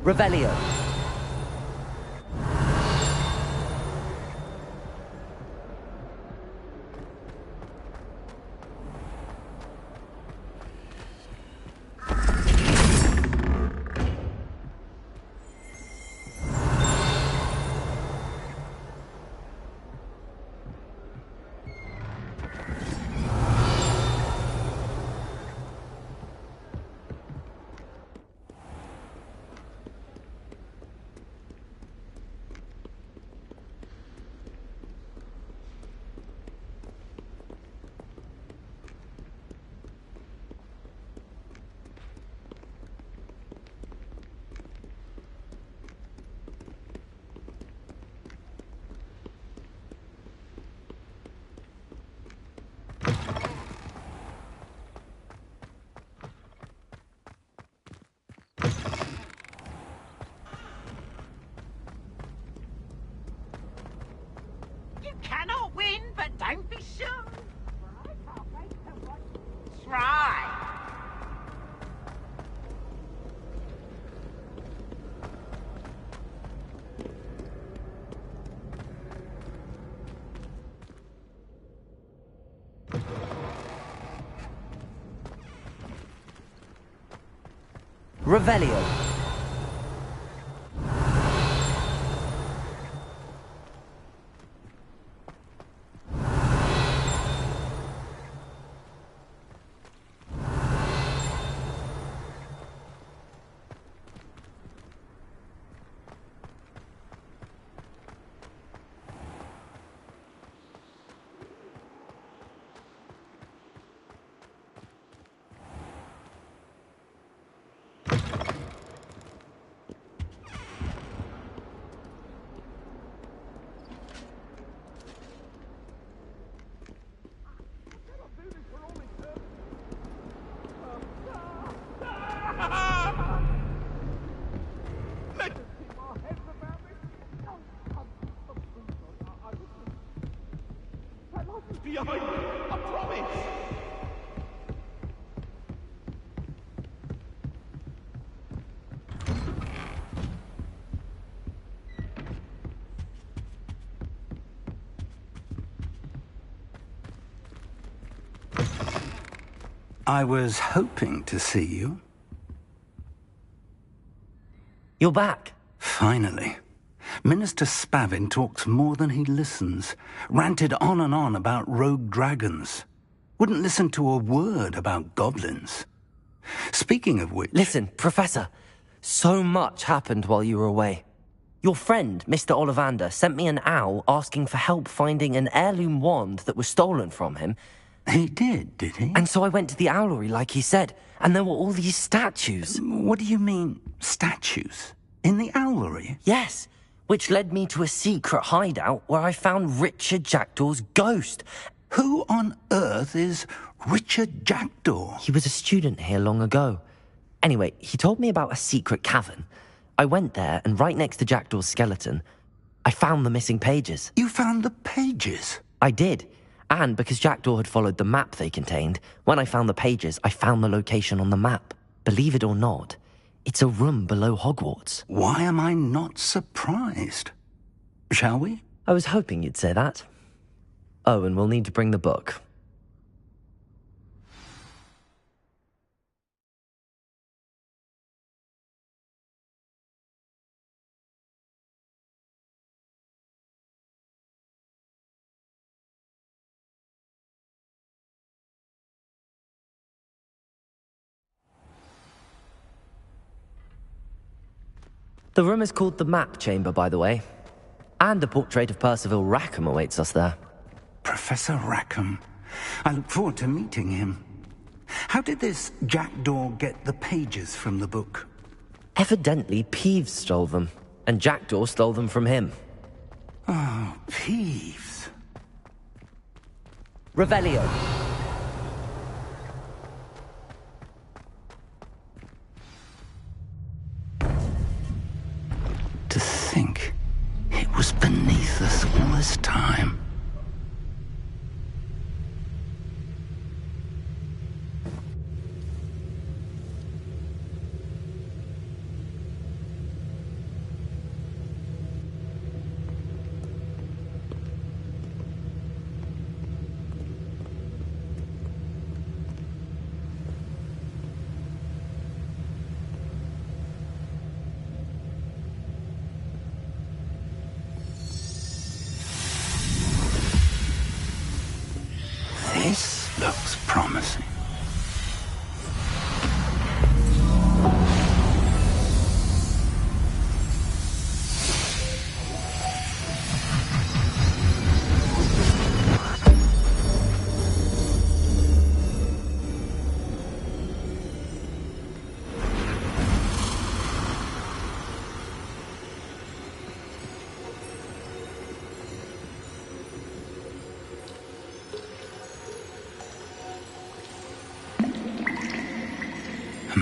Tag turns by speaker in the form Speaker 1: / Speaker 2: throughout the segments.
Speaker 1: Revelio.
Speaker 2: You cannot win, but don't be sure. Try.
Speaker 1: Revelio.
Speaker 3: Behind me, I promise!
Speaker 4: I was hoping to see you.
Speaker 1: You're back.
Speaker 4: Finally. Minister Spavin talks more than he listens. Ranted on and on about rogue dragons. Wouldn't listen to a word about goblins. Speaking of which...
Speaker 1: Listen, Professor. So much happened while you were away. Your friend, Mr. Ollivander, sent me an owl asking for help finding an heirloom wand that was stolen from him.
Speaker 4: He did he?
Speaker 1: And so I went to the owlery like he said, and there were all these statues.
Speaker 4: What do you mean, statues? In the owlery?
Speaker 1: Yes, which led me to a secret hideout where I found Richard Jackdaw's ghost.
Speaker 4: Who on earth is Richard Jackdaw?
Speaker 1: He was a student here long ago. Anyway, he told me about a secret cavern. I went there, and right next to Jackdaw's skeleton, I found the missing pages.
Speaker 4: You found the pages?
Speaker 1: I did. And because Jackdaw had followed the map they contained, when I found the pages, I found the location on the map. Believe it or not, it's a room below Hogwarts.
Speaker 4: Why am I not surprised? Shall we?
Speaker 1: I was hoping you'd say that. Oh, and we'll need to bring the book. The room is called the Map Chamber, by the way. And a portrait of Percival Rackham awaits us there.
Speaker 4: Professor Rackham. I look forward to meeting him. How did this Jackdaw get the pages from the book?
Speaker 1: Evidently, Peeves stole them, and Jackdaw stole them from him.
Speaker 4: Oh, Peeves.
Speaker 1: Revelio.
Speaker 4: This looks promising.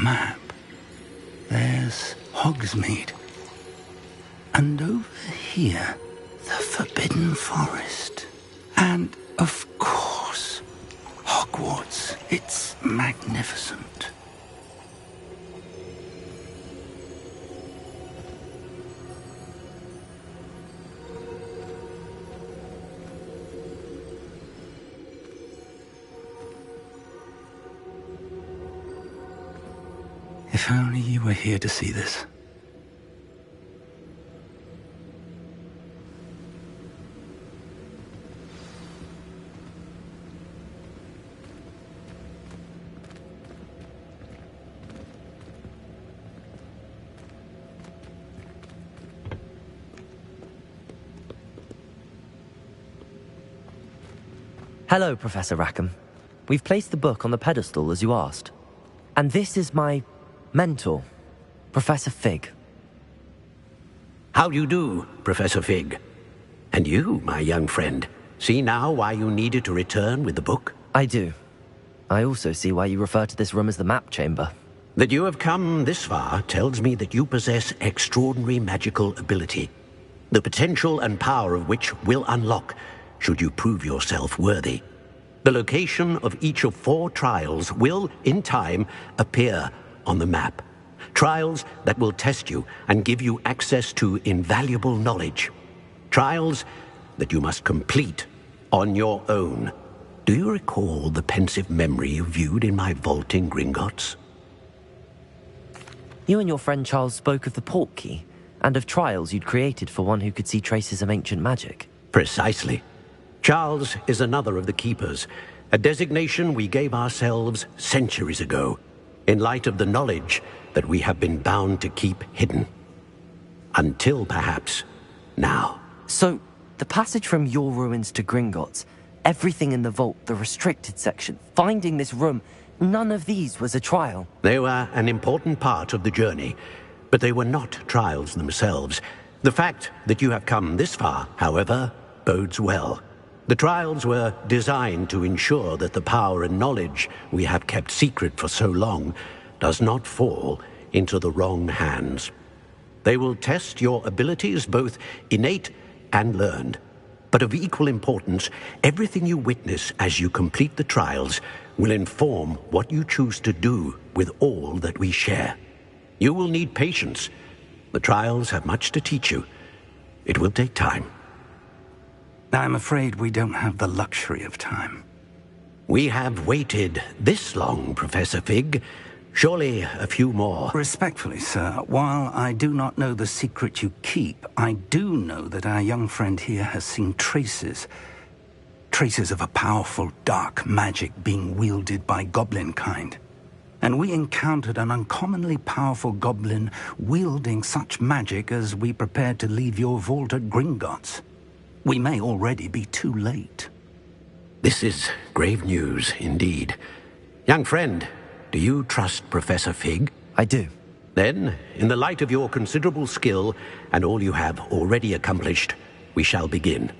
Speaker 4: Map. There's Hogsmeade. And over here, the Forbidden Forest. And, of course, Hogwarts. It's magnificent. If only you were here to see this.
Speaker 1: Hello, Professor Rackham. We've placed the book on the pedestal as you asked. And this is my mentor, Professor Fig.
Speaker 5: How do you do, Professor Fig? And you, my young friend, see now why you needed to return with the book?
Speaker 1: I do. I also see why you refer to this room as the map chamber.
Speaker 5: That you have come this far tells me that you possess extraordinary magical ability, the potential and power of which will unlock should you prove yourself worthy. The location of each of 4 trials will, in time, appear on the map. Trials that will test you and give you access to invaluable knowledge. Trials that you must complete on your own. Do you recall the pensive memory you viewed in my vault in Gringotts?
Speaker 1: You and your friend Charles spoke of the portkey and of trials you'd created for one who could see traces of ancient magic.
Speaker 5: Precisely. Charles is another of the Keepers, a designation we gave ourselves centuries ago, in light of the knowledge that we have been bound to keep hidden. Until, perhaps, now.
Speaker 1: So, the passage from your ruins to Gringotts, everything in the vault, the restricted section, finding this room, none of these was a trial.
Speaker 5: They were an important part of the journey, but they were not trials themselves. The fact that you have come this far, however, bodes well. The trials were designed to ensure that the power and knowledge we have kept secret for so long does not fall into the wrong hands. They will test your abilities, both innate and learned. But of equal importance, everything you witness as you complete the trials will inform what you choose to do with all that we share. You will need patience. The trials have much to teach you. It will take time.
Speaker 4: I'm afraid we don't have the luxury of time.
Speaker 5: We have waited this long, Professor Fig. Surely a few more.
Speaker 4: Respectfully, sir, while I do not know the secret you keep, I do know that our young friend here has seen traces of a powerful dark magic being wielded by goblin kind. And we encountered an uncommonly powerful goblin wielding such magic as we prepared to leave your vault at Gringotts. We may already be too late.
Speaker 5: This is grave news, indeed. Young friend, do you trust Professor Fig?
Speaker 1: I do.
Speaker 5: Then, in the light of your considerable skill and all you have already accomplished, we shall begin.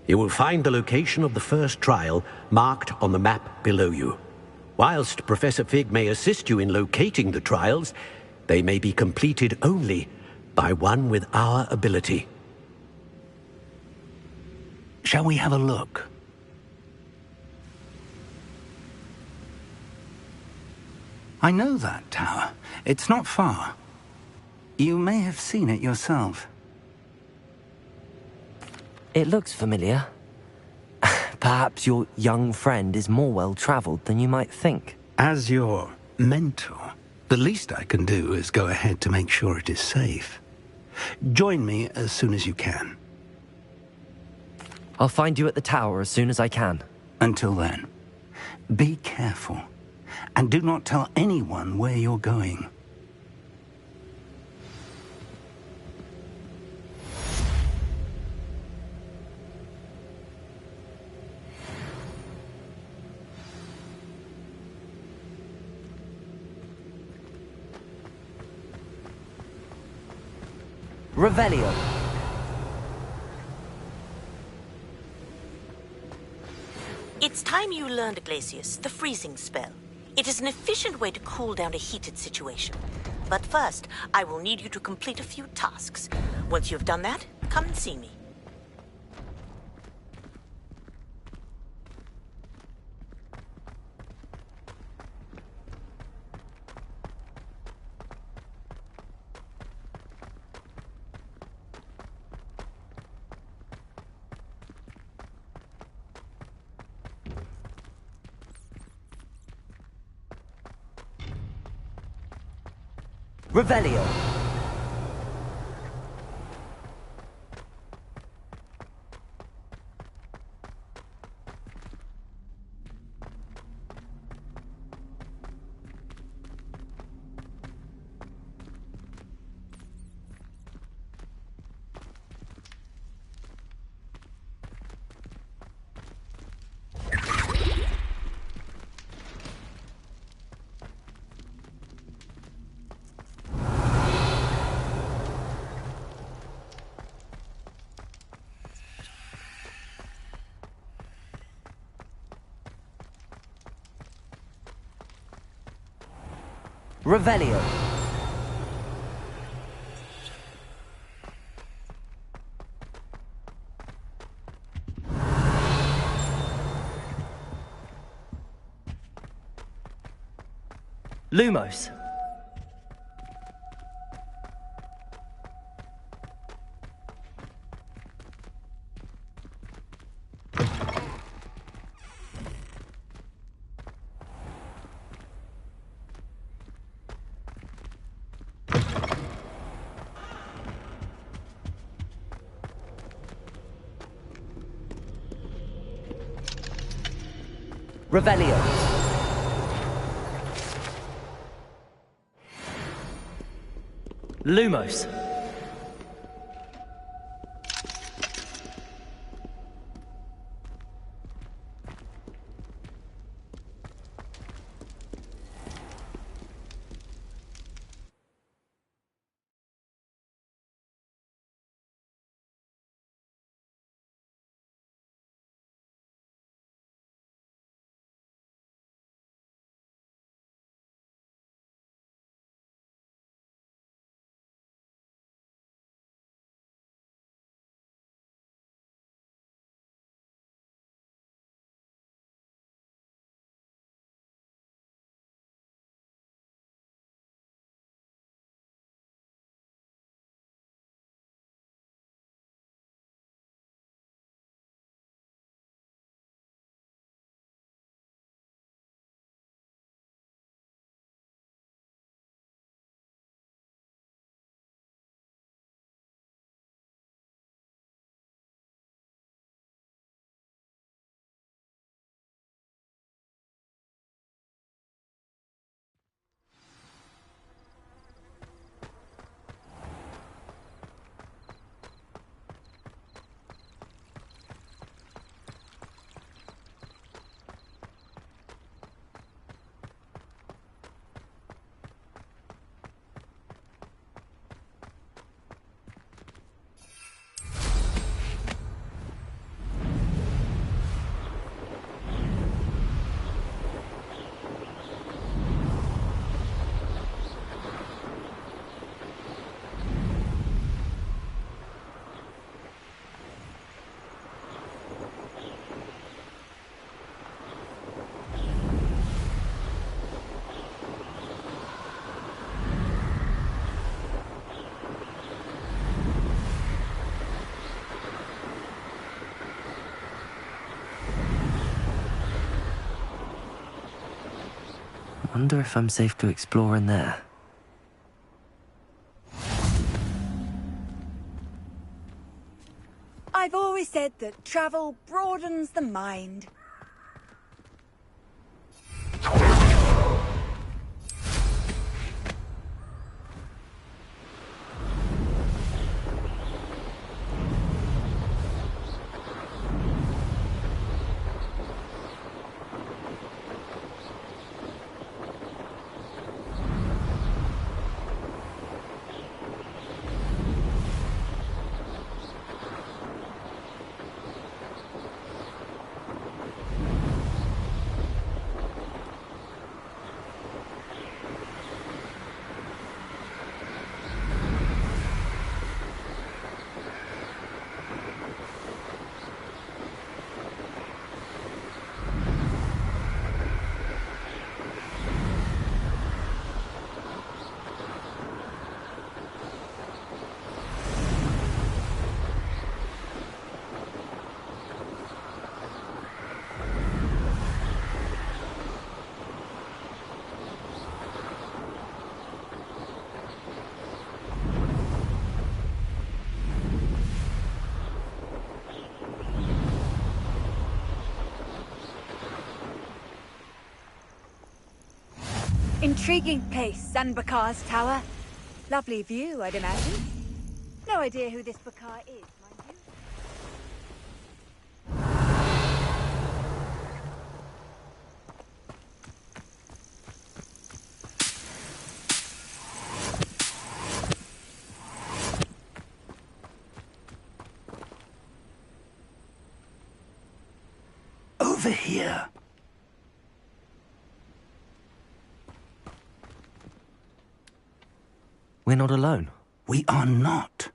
Speaker 5: You will find the location of the first trial marked on the map below you. Whilst Professor Fig may assist you in locating the trials, they may be completed only by one with our ability.
Speaker 4: Shall we have a look? I know that tower. It's not far. You may have seen it yourself.
Speaker 1: It looks familiar. Perhaps your young friend is more well-traveled than you might think.
Speaker 4: As your mentor, the least I can do is go ahead to make sure it is safe. Join me as soon as you can.
Speaker 1: I'll find you at the tower as soon as I can.
Speaker 4: Until then, be careful, and do not tell anyone where you're going.
Speaker 1: Revelio.
Speaker 6: It's time you learned, Glacius, the freezing spell. It is an efficient way to cool down a heated situation. But first, I will need you to complete a few tasks. Once you've done that, come and see me.
Speaker 1: Revelio. Revelio. Lumos. Revelio. Lumos. Wonder if I'm safe to explore in there.
Speaker 7: I've always said that travel broadens the mind. Intriguing place, Bakar's tower. Lovely view, I'd imagine. No idea who this Bakar is, mind you.
Speaker 4: Over here.
Speaker 1: We're not alone.
Speaker 4: We are not.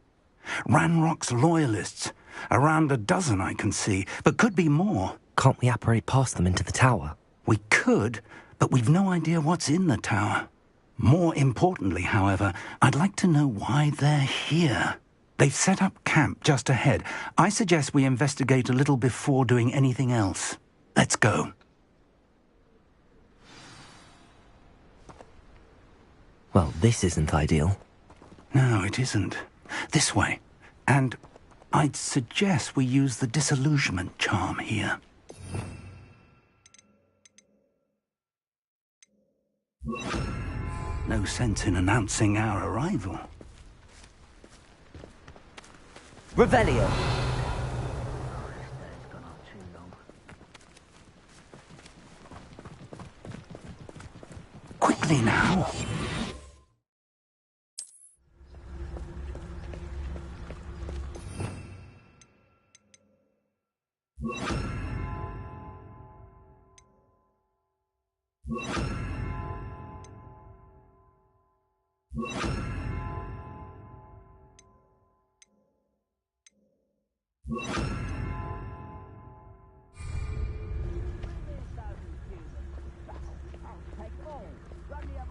Speaker 4: Ranrock's loyalists. Around a dozen I can see, but could be more.
Speaker 1: Can't we apparate past them into the tower?
Speaker 4: We could, but we've no idea what's in the tower. More importantly, however, I'd like to know why they're here. They've set up camp just ahead. I suggest we investigate a little before doing anything else. Let's go.
Speaker 1: Well, this isn't ideal.
Speaker 4: No, it isn't. This way. And I'd suggest we use the disillusionment charm here. No sense in announcing our arrival.
Speaker 1: Revelio.
Speaker 4: Quickly now.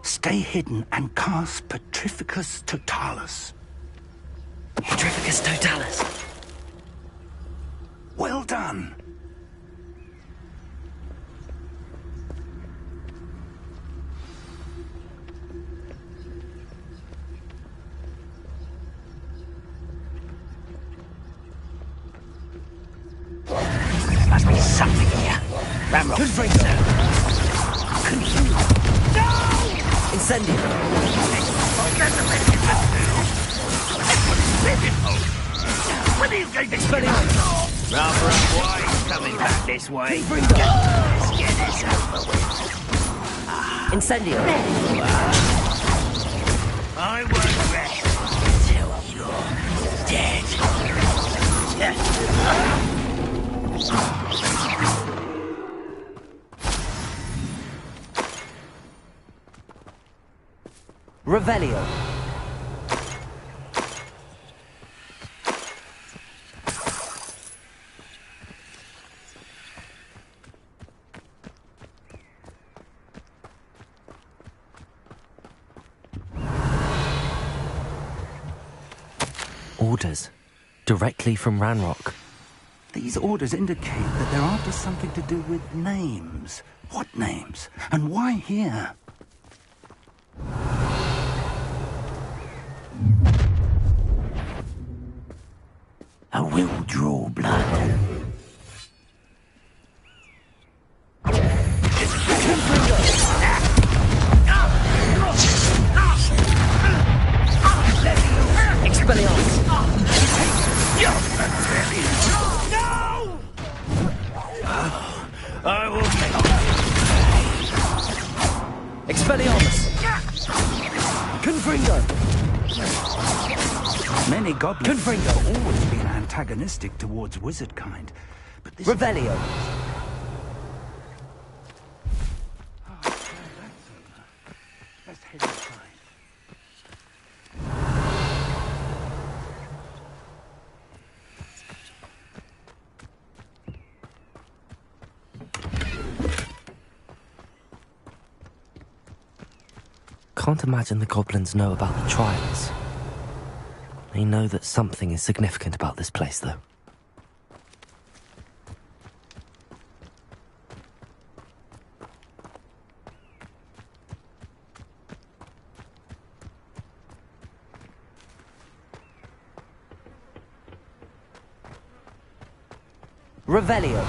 Speaker 4: Stay hidden and cast Petrificus Totalis.
Speaker 1: Petrificus Totalis.
Speaker 4: Well done.
Speaker 8: Must be something here. Ramrock.
Speaker 1: Good break.
Speaker 8: No!
Speaker 1: Incendio.
Speaker 8: When are you going to
Speaker 1: Expelliarmus.
Speaker 8: Rather why coming back this way?
Speaker 1: Confringo.
Speaker 8: Let's get this over with.
Speaker 1: Incendio.
Speaker 8: I won't rest until you're dead.
Speaker 1: Revelio. Orders. Directly from Ranrock.
Speaker 4: These orders indicate that they're after something to do with names. What names? And why here?
Speaker 8: I will draw blood.
Speaker 1: Expelliarmus.
Speaker 8: No! I will make
Speaker 1: Expelliarmus. Confringo.
Speaker 4: Many goblins
Speaker 1: Confringo.
Speaker 4: have always been antagonistic towards wizard kind, but this...
Speaker 1: Revelio.
Speaker 4: Let's head inside.
Speaker 1: Can't imagine the goblins know about the trials. They know that something is significant about this place, though. Revelio.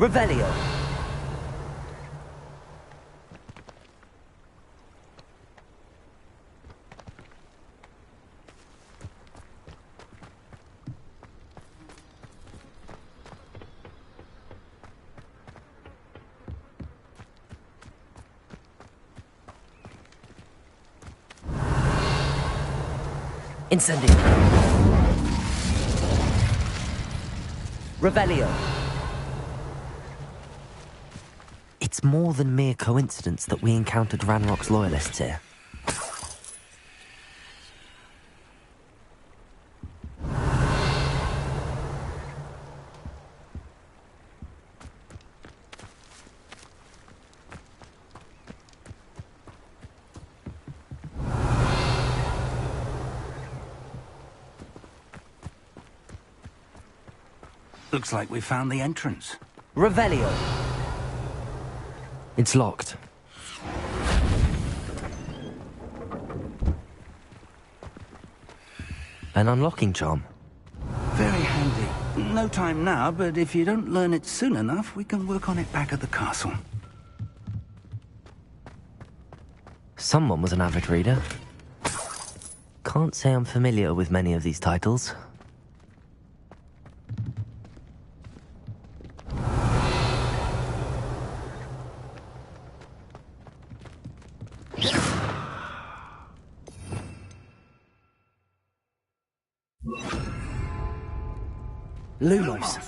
Speaker 1: Revelio. Incendio. Revelio. It's more than mere coincidence that we encountered Ranrock's loyalists here.
Speaker 4: Looks like we found the entrance.
Speaker 1: Revelio. It's locked. An unlocking charm.
Speaker 4: Very handy. No time now, but if you don't learn it soon enough, we can work on it back at the castle.
Speaker 1: Someone was an avid reader. Can't say I'm familiar with many of these titles. Lumos.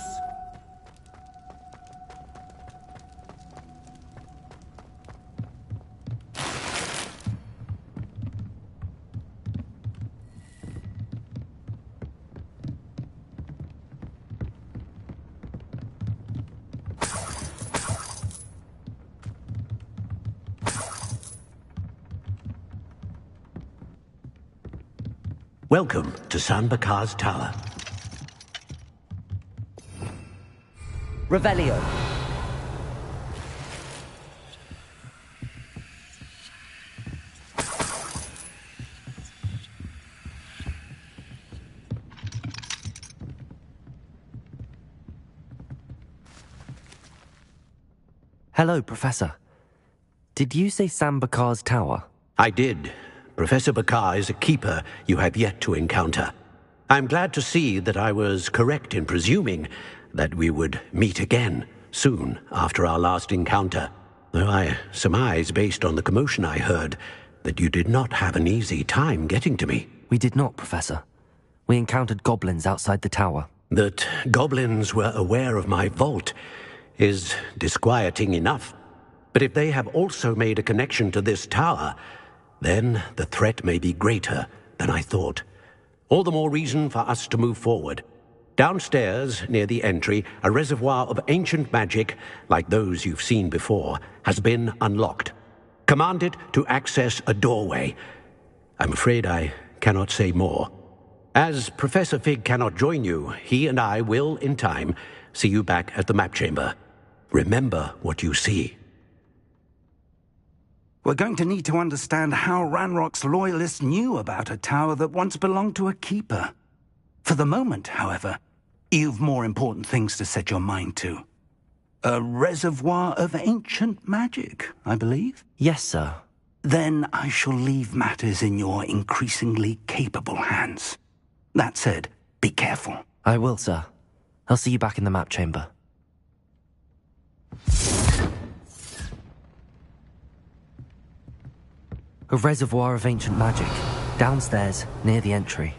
Speaker 5: Welcome to Sanbakar's Tower.
Speaker 1: Revelio. Hello, Professor. Did you say Sanbakar's Tower?
Speaker 5: I did. Professor Bakar is a keeper you have yet to encounter. I'm glad to see that I was correct in presuming that we would meet again soon after our last encounter, though I surmise, based on the commotion I heard, that you did not have an easy time getting to me.
Speaker 1: We did not, Professor. We encountered goblins outside the tower.
Speaker 5: That goblins were aware of my vault is disquieting enough. But if they have also made a connection to this tower, then the threat may be greater than I thought. All the more reason for us to move forward. Downstairs, near the entry, a reservoir of ancient magic, like those you've seen before, has been unlocked. Command it to access a doorway. I'm afraid I cannot say more. As Professor Fig cannot join you, he and I will, in time, see you back at the map chamber. Remember what you see.
Speaker 4: We're going to need to understand how Ranrock's loyalists knew about a tower that once belonged to a keeper. For the moment, however, you've more important things to set your mind to. A reservoir of ancient magic, I believe?
Speaker 1: Yes, sir.
Speaker 4: Then I shall leave matters in your increasingly capable hands. That said, be careful.
Speaker 1: I will, sir. I'll see you back in the map chamber. A reservoir of ancient magic, downstairs, near the entry.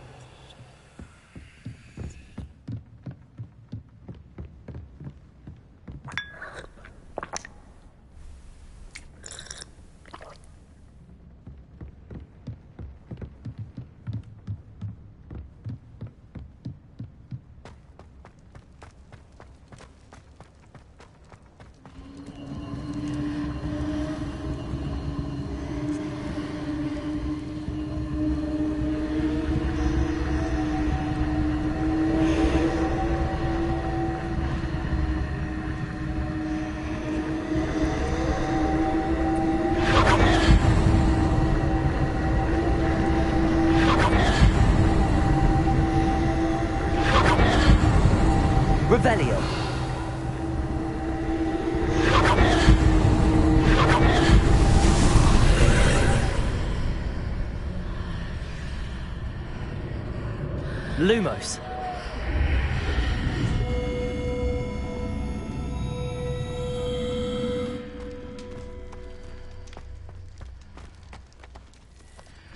Speaker 1: Lumos.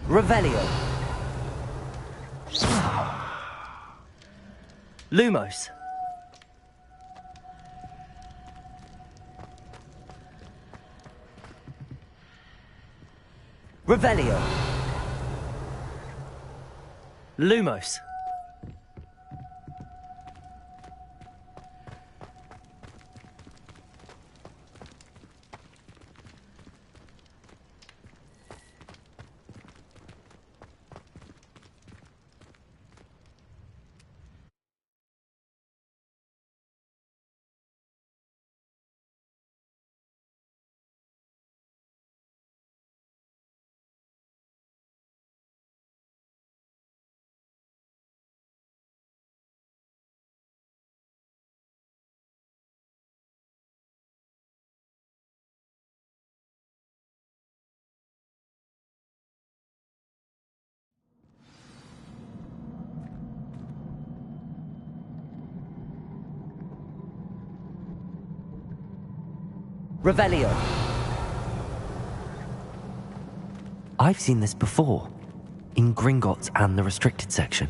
Speaker 1: Revelio. Lumos. Revelio. Lumos. Revelio. I've seen this before, in Gringotts and the restricted section.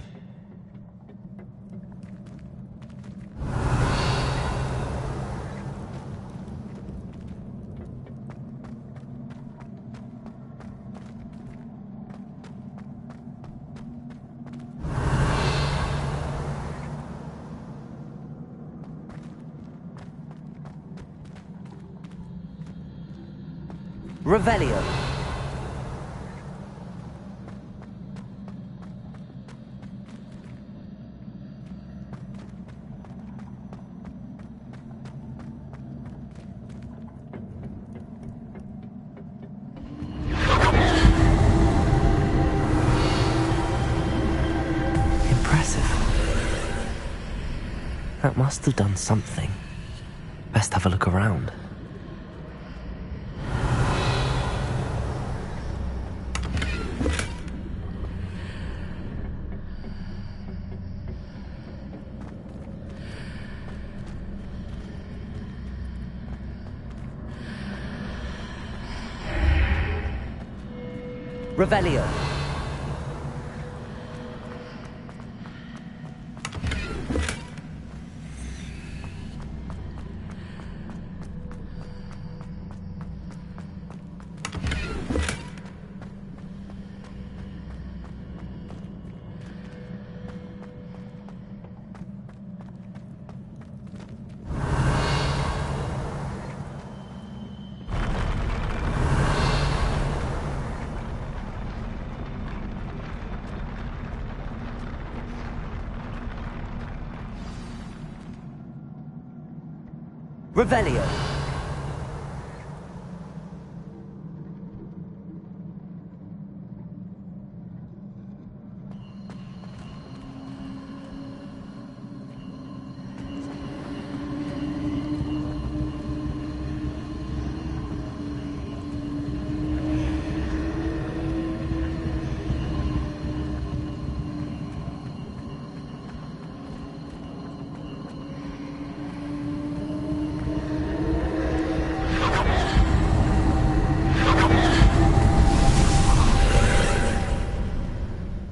Speaker 1: Revelio. Impressive. That must have done something. Best have a look around. Revelio. Revelio.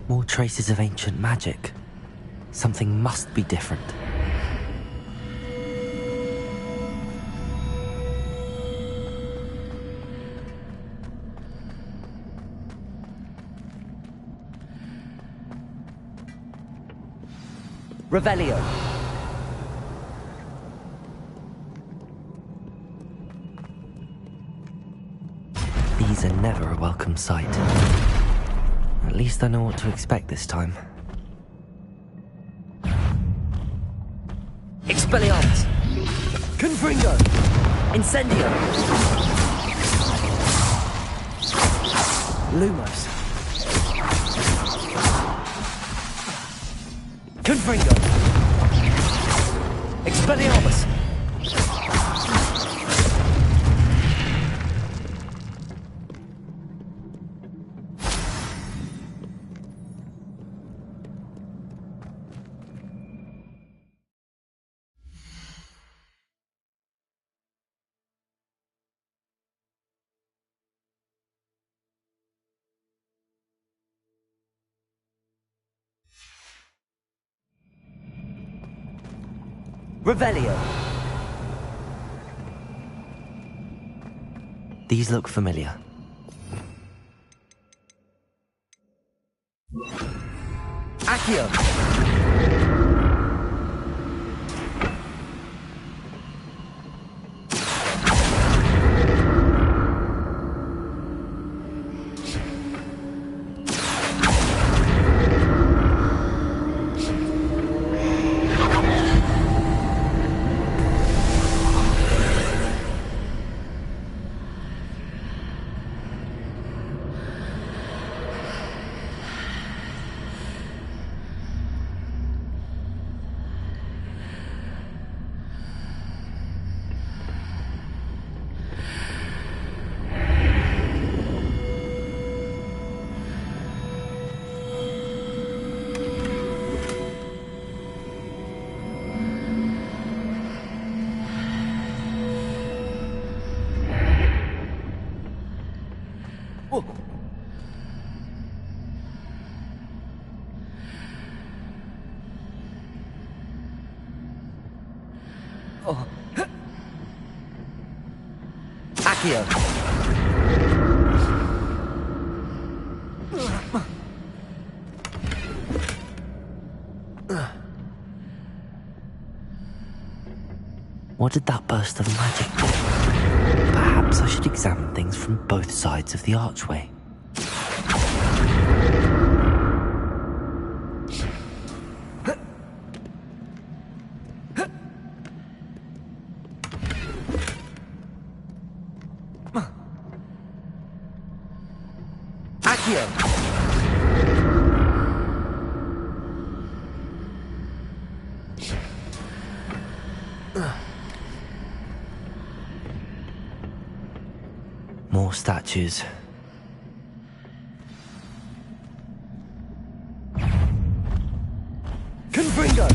Speaker 1: More traces of ancient magic. Something must be different. Revelio. These are never a welcome sight. At least I know what to expect this time. Expelliarmus! Confringo! Incendio! Lumos! Confringo! Expelliarmus! Revelio. These look familiar. Accio. Accio. What did that burst of magic do? Perhaps I should examine things from both sides of the archway. More statues. Confringo!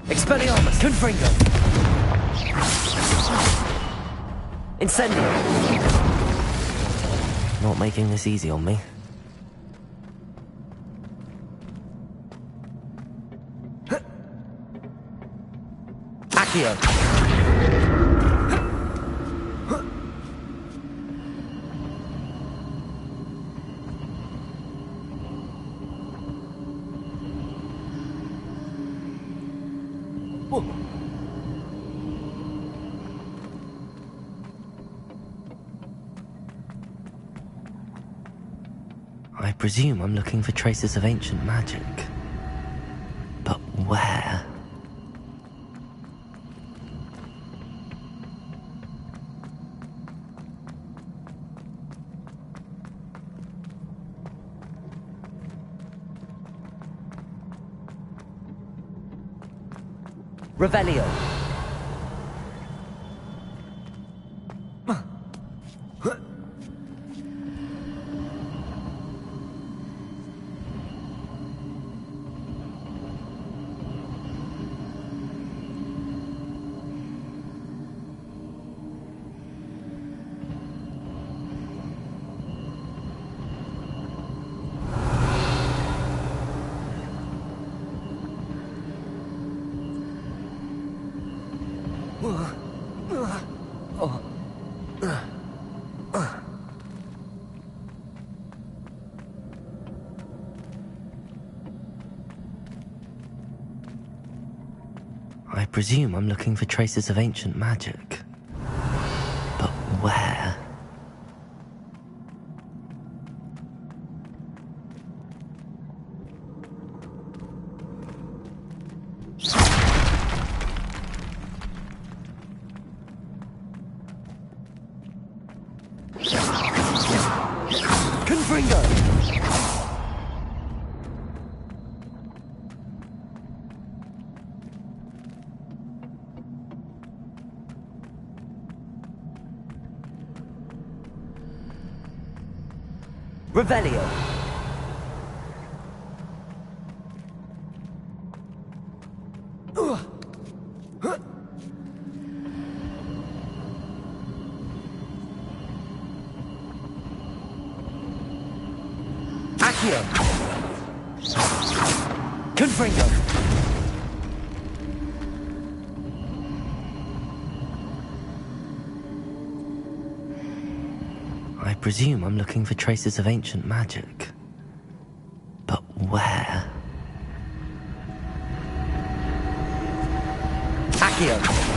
Speaker 1: Expelliarmus! Confringo! Incendio! Not making this easy on me. Accio. I presume I'm looking for traces of ancient magic. But where? Revelio. I presume I'm looking for traces of ancient magic. But where? Confringo! Revelio. Accio! Confringo! I presume I'm looking for traces of ancient magic. But where? Accio!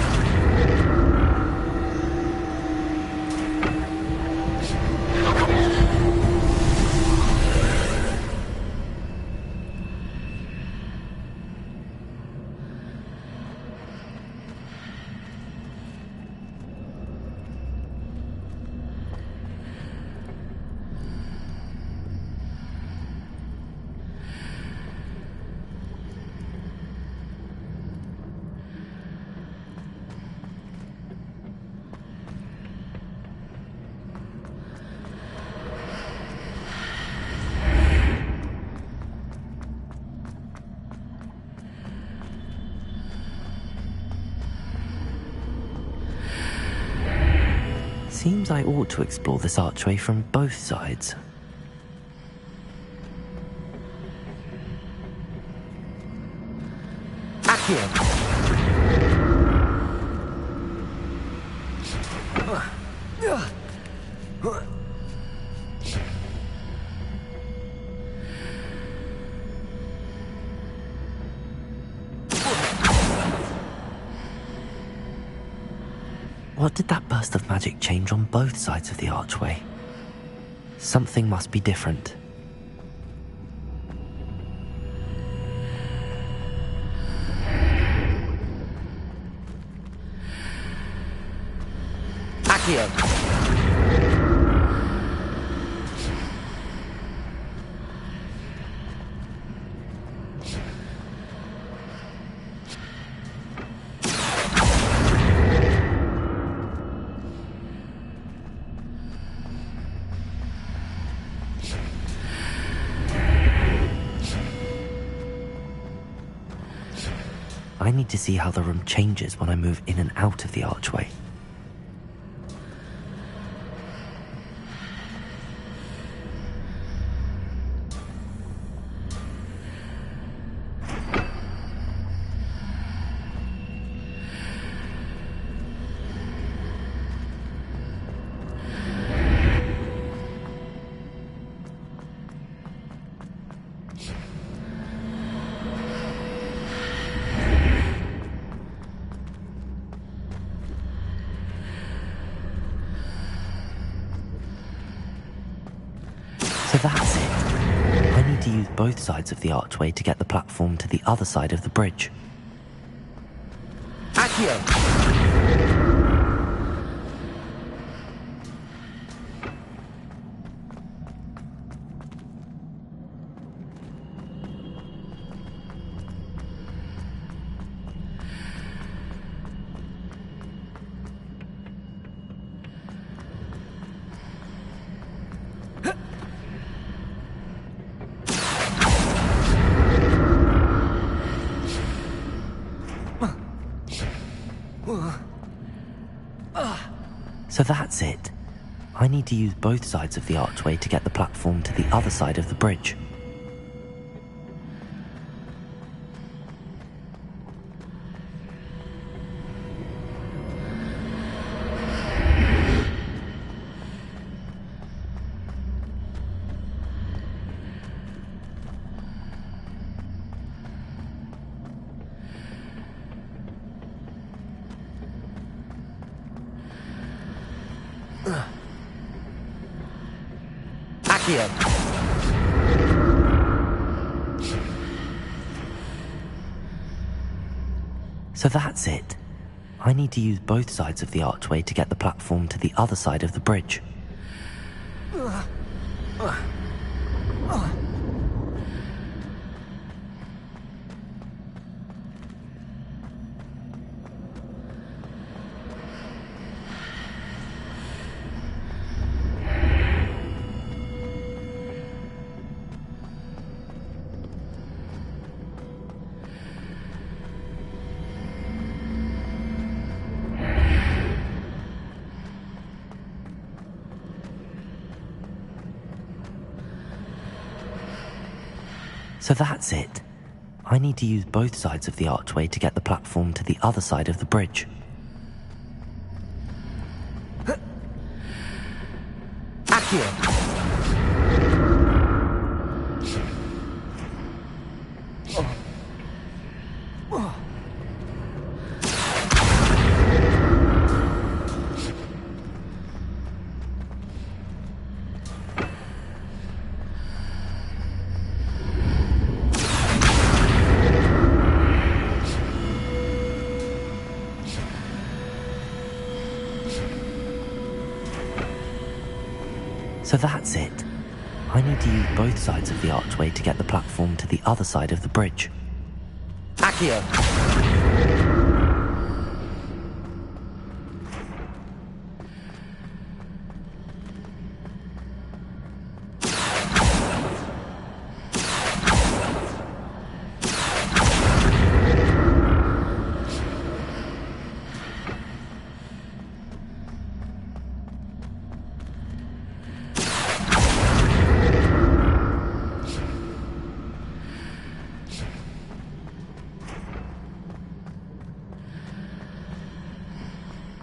Speaker 1: Seems I ought to explore this archway from both sides. Accio! What did that burst of magic change on both sides of the archway? Something must be different. Accio! I need to see how the room changes when I move in and out of the archway. So that's it. I need to use both sides of the archway to get the platform to the other side of the bridge. Accio! So that's it. I need to use both sides of the archway to get the platform to the other side of the bridge. Accio! So that's it. I need to use both sides of the archway to get the platform to the other side of the bridge. So that's it. I need to use both sides of the archway to get the platform to the other side of the bridge. Accio! So that's it. I need to use both sides of the archway to get the platform to the other side of the bridge. Accio!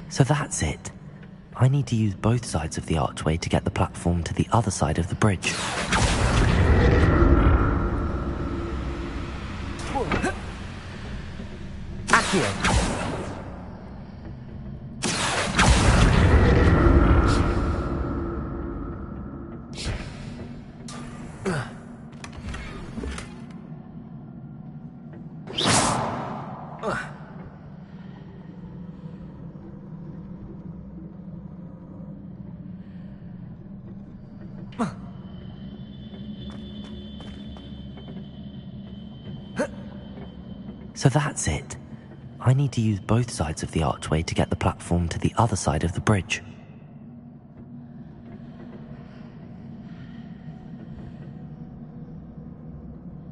Speaker 1: So that's it. I need to use both sides of the archway to get the platform to the other side of the bridge. Accio! So that's it. I need to use both sides of the archway to get the platform to the other side of the bridge.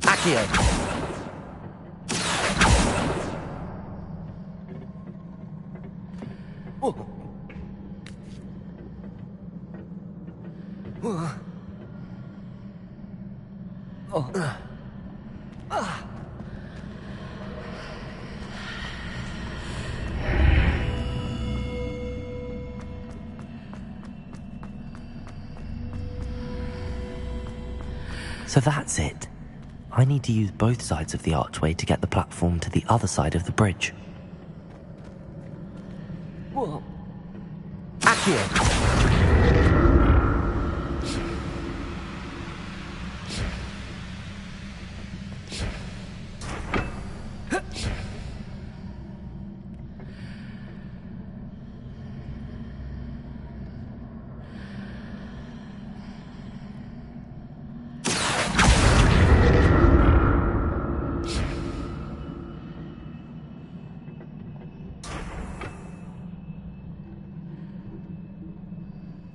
Speaker 1: Accio! So that's it. I need to use both sides of the archway to get the platform to the other side of the bridge. Accio!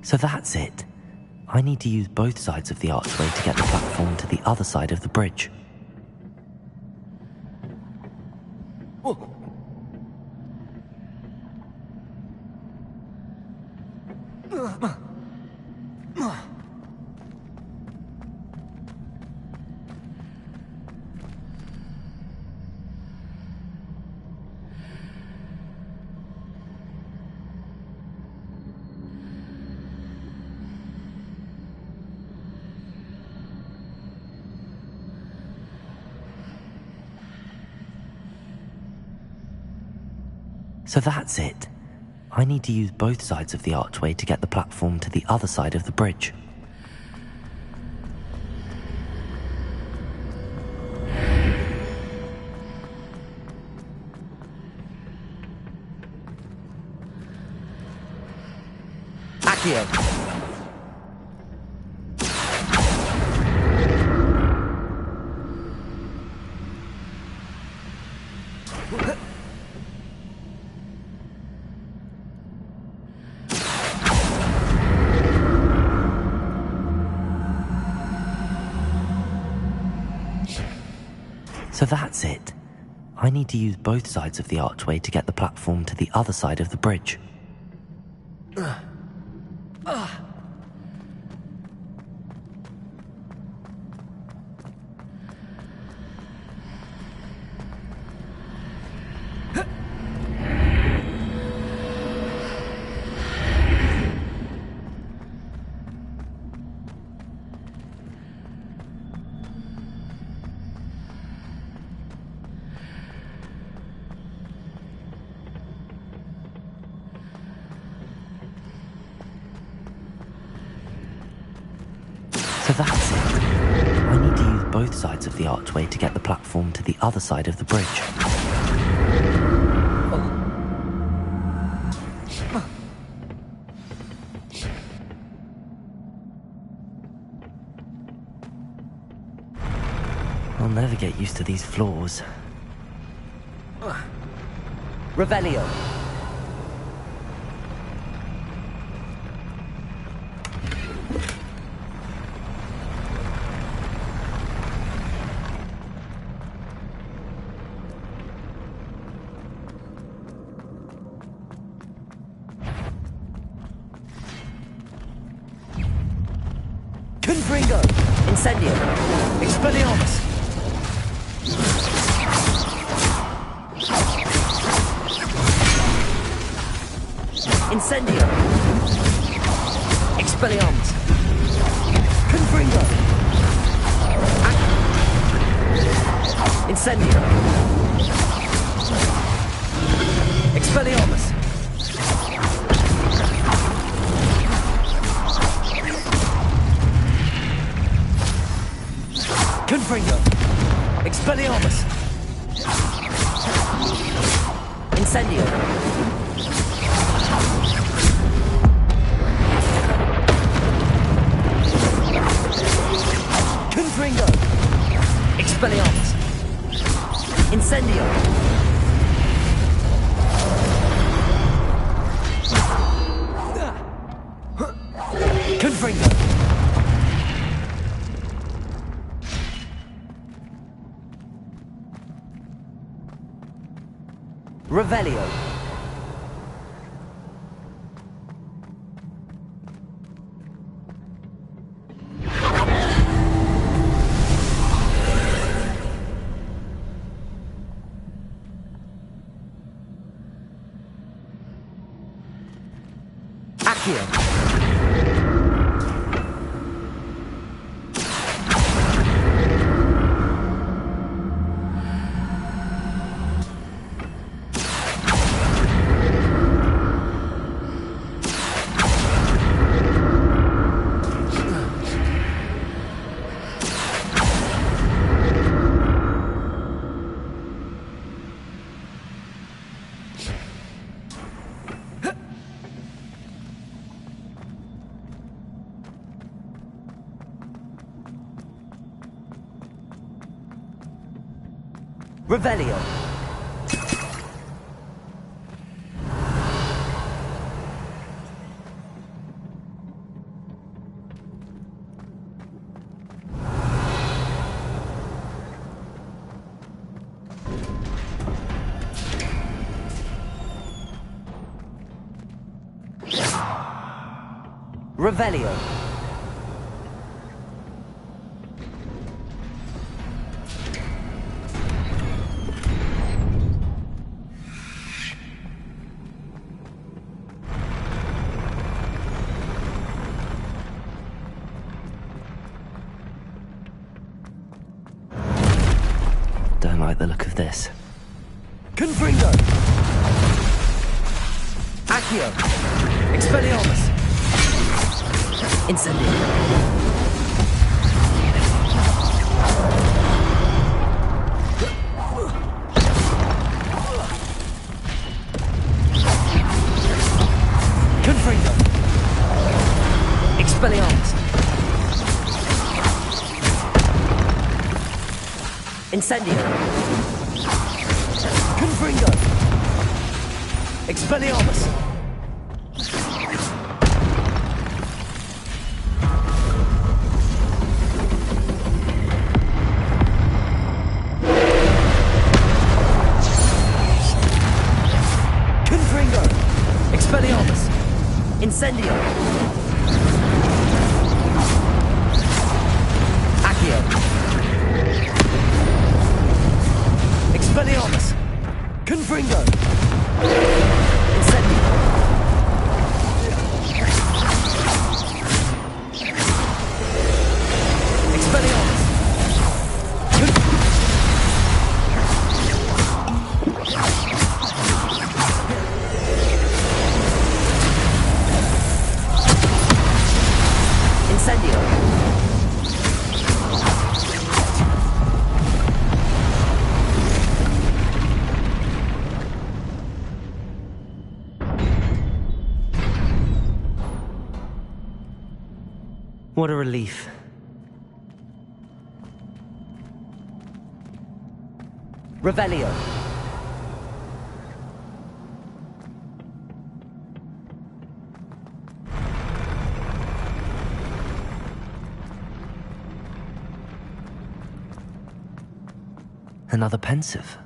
Speaker 1: So that's it. I need to use both sides of the archway to get the platform to the other side of the bridge. So that's it. I need to use both sides of the archway to get the platform to the other side of the bridge. Accio! So that's it. I need to use both sides of the archway to get the platform to the other side of the bridge. that's it. I need to use both sides of the archway to get the platform to the other side of the bridge. I'll never get used to these floors. Revelio. Confringo. Incendio. Expelliarmus. Incendio. Expelliarmus. Confringo. Incendio. Expelliarmus. Confringo. Expelliarmus. Incendio. Confringo. Expelliarmus. Incendio. Confringo. Revelio. Accio. Revelio. Revelio. Don't like the look of this. Confringo. Accio. Expelliarmus. Incendio. Confringo. Expelliarmus. Incendio. Confringo. Expelliarmus. Confringo. Expelliarmus. Incendio. Accio. Expelliarmus. Confringo. Incendio. Expelliarmus. Incendio. What a relief. Revelio. Another pensive.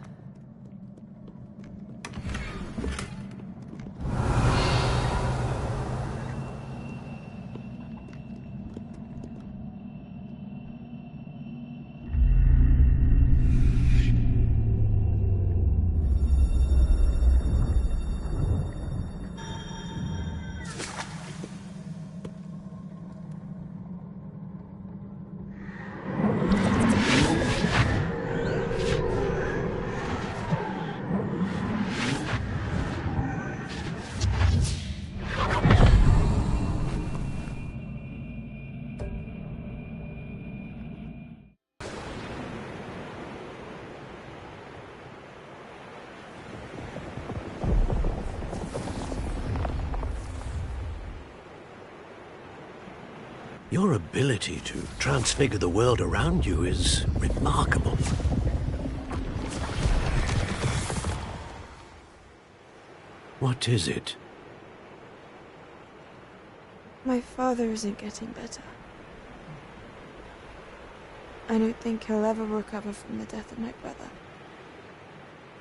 Speaker 5: Your ability to transfigure the world around you is remarkable. What is it?
Speaker 9: My father isn't getting better. I don't think he'll ever recover from the death of my brother.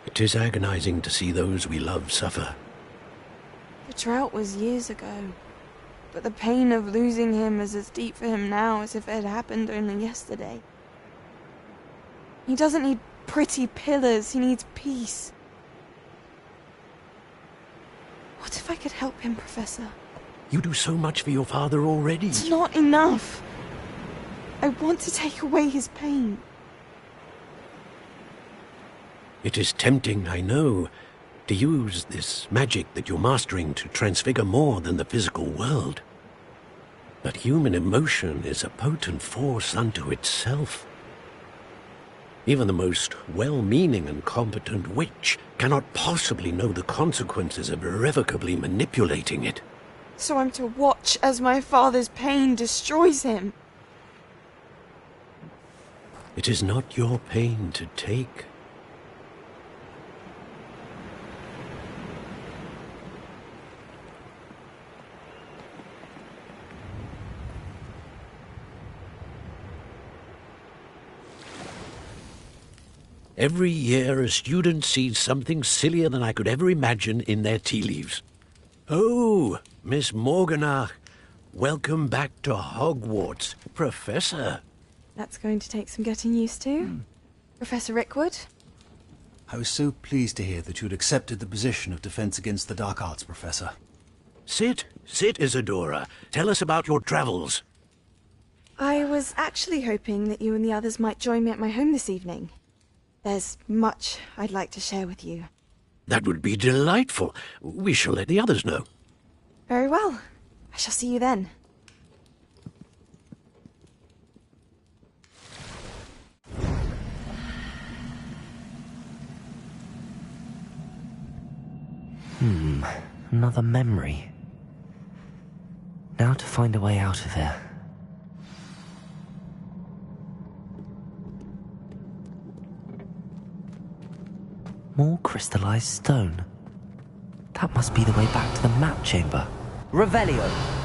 Speaker 5: It is agonizing to see those we love suffer.
Speaker 9: The drought was years ago, but the pain of losing him is as deep for him now as if it had happened only yesterday. He doesn't need pretty pillars, he needs peace. What if I could help him, Professor?
Speaker 5: You do so much for your father already.
Speaker 9: It's not enough. I want to take away his pain.
Speaker 5: It is tempting, I know, to use this magic that you're mastering to transfigure more than the physical world. But human emotion is a potent force unto itself. Even the most well-meaning and competent witch cannot possibly know the consequences of irrevocably manipulating it.
Speaker 9: So I'm to watch as my father's pain destroys him.
Speaker 5: It is not your pain to take. Every year, a student sees something sillier than I could ever imagine in their tea leaves. Oh, Miss Morganach, welcome back to Hogwarts, Professor.
Speaker 9: That's going to take some getting used to. Professor Rickwood?
Speaker 10: I was so pleased to hear that you'd accepted the position of Defense Against the Dark Arts, Professor.
Speaker 5: Sit, Isadora. Tell us about your travels.
Speaker 9: I was actually hoping that you and the others might join me at my home this evening. There's much I'd like to share with you.
Speaker 5: That would be delightful. We shall let the others know.
Speaker 9: Very well. I shall see you then.
Speaker 1: Another memory. Now to find a way out of here. More crystallized stone. That must be the way back to the map chamber. Revelio!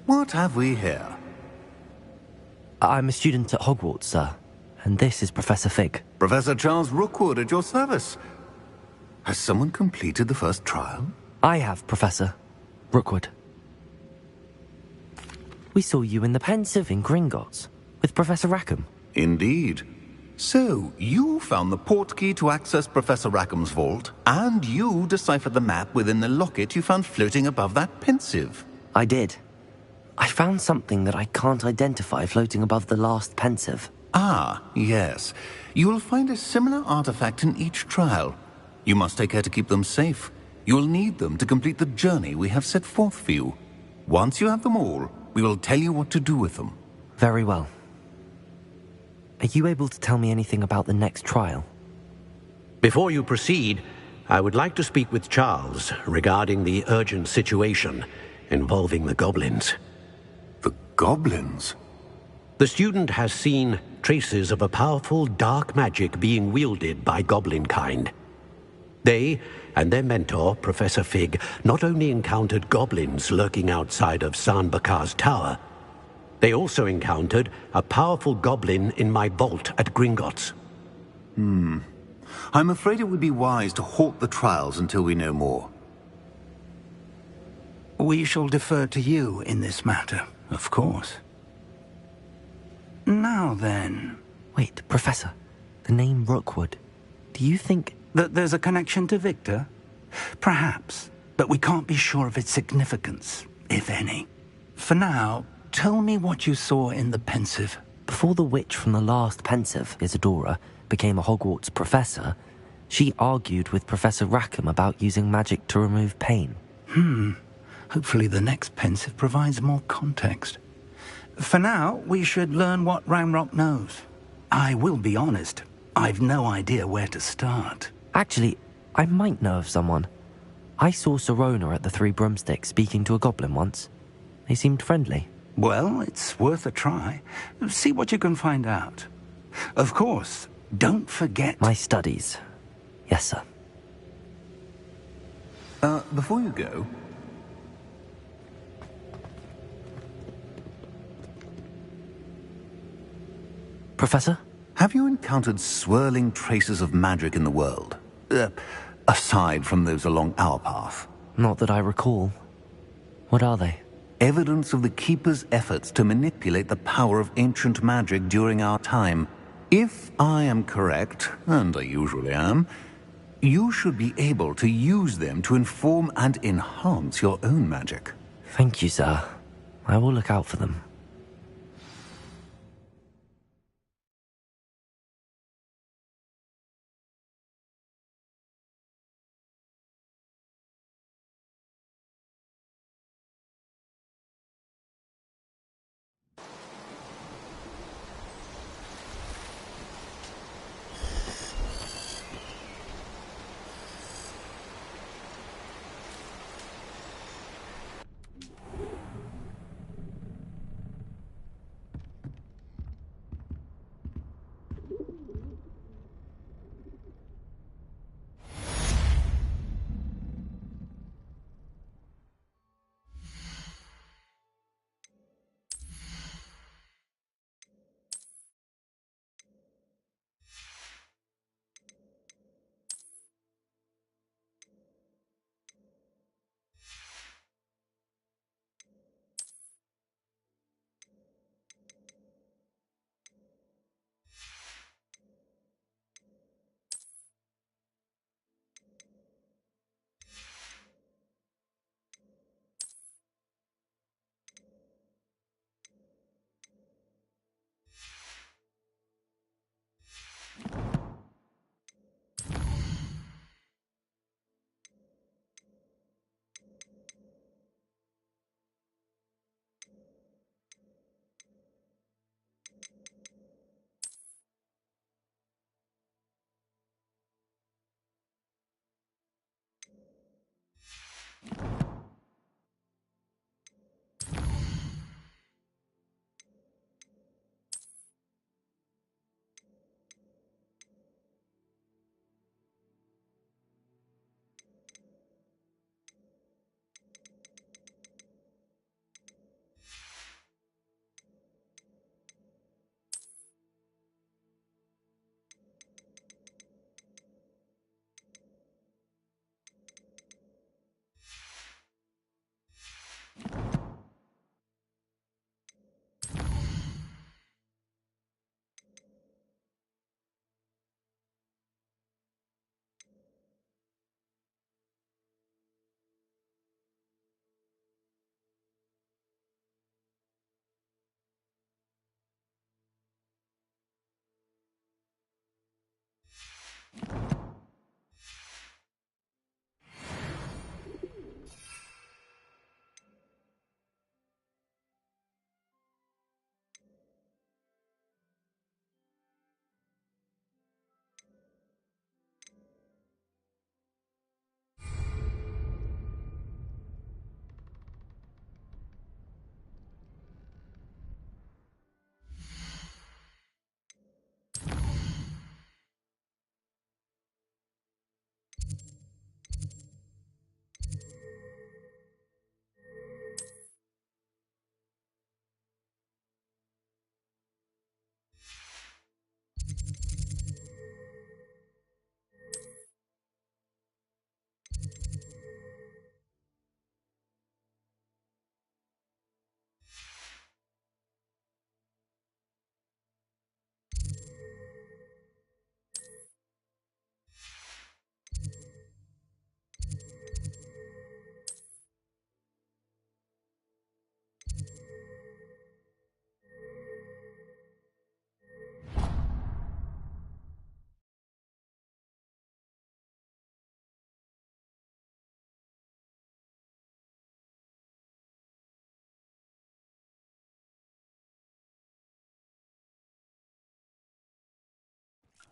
Speaker 4: What have we here?
Speaker 1: I'm a student at Hogwarts, sir. And this is Professor Fig.
Speaker 4: Professor Charles Rookwood at your service. Has someone completed the first trial?
Speaker 1: I have, Professor Rookwood. We saw you in the Pensive in Gringotts with Professor Rackham.
Speaker 4: Indeed. So, you found the portkey to access Professor Rackham's vault, and you deciphered the map within the locket you found floating above that Pensive.
Speaker 1: I did. I found something that I can't identify floating above the last Pensive.
Speaker 4: Ah, yes. You will find a similar artifact in each trial. You must take care to keep them safe. You will need them to complete the journey we have set forth for you. Once you have them all, we will tell you what to do with them.
Speaker 1: Very well. Are you able to tell me anything about the next trial?
Speaker 5: Before you proceed, I would like to speak with Charles regarding the urgent situation involving the goblins.
Speaker 4: The goblins?
Speaker 5: The student has seen traces of a powerful dark magic being wielded by goblin kind. They and their mentor, Professor Fig, not only encountered goblins lurking outside of Bakar's tower, they also encountered a powerful goblin in my vault at Gringotts.
Speaker 4: I'm afraid it would be wise to halt the trials until we know more.
Speaker 10: We shall defer to you in this matter, of course. Now then...
Speaker 1: Wait, Professor. The name Rookwood. Do you think...
Speaker 10: that there's a connection to Victor? Perhaps, but we can't be sure of its significance, if any. For now, tell me what you saw in the Pensive.
Speaker 1: Before the witch from the last Pensive, Isadora, became a Hogwarts professor, she argued with Professor Rackham about using magic to remove pain.
Speaker 10: Hopefully the next Pensive provides more context. For now, we should learn what Ranrock knows. I will be honest, I've no idea where to start.
Speaker 1: Actually, I might know of someone. I saw Serona at the Three Broomsticks speaking to a goblin once. They seemed friendly.
Speaker 10: Well, it's worth a try. See what you can find out. Of course, don't forget...
Speaker 1: My studies. Yes, sir.
Speaker 4: Before you go...
Speaker 1: Professor?
Speaker 4: Have you encountered swirling traces of magic in the world? Aside from those along our path?
Speaker 1: Not that I recall. What are they?
Speaker 4: Evidence of the Keeper's efforts to manipulate the power of ancient magic during our time. If I am correct, and I usually am, you should be able to use them to inform and enhance your own magic.
Speaker 1: Thank you, sir. I will look out for them.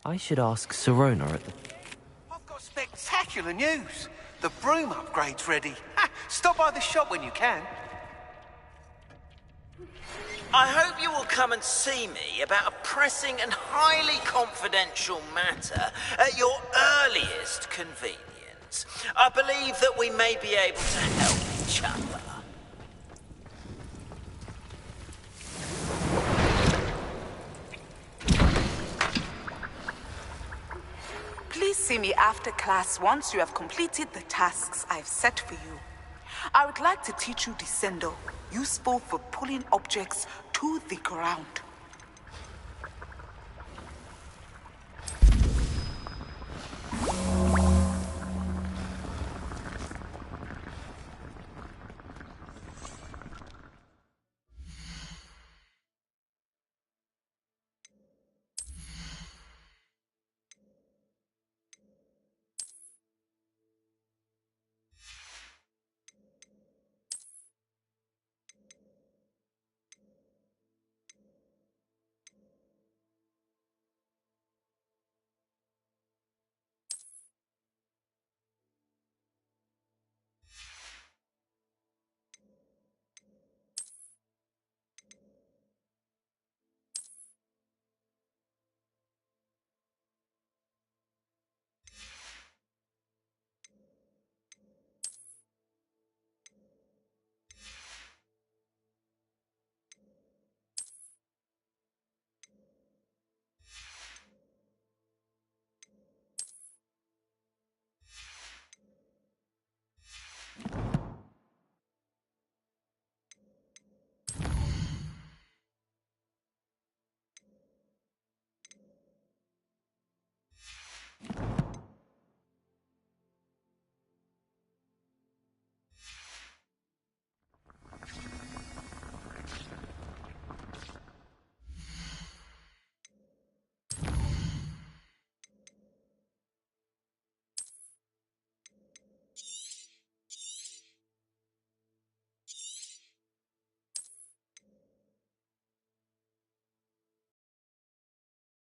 Speaker 1: I should ask Sirona at the...
Speaker 11: I've got spectacular news. The broom upgrade's ready. Ha, stop by the shop when you can.
Speaker 12: I hope you will come and see me about a pressing and highly confidential matter at your earliest convenience. I believe that we may be able to help each other.
Speaker 13: Please see me after class once you have completed the tasks I've set for you. I would like to teach you Descendo, useful for pulling objects to the ground.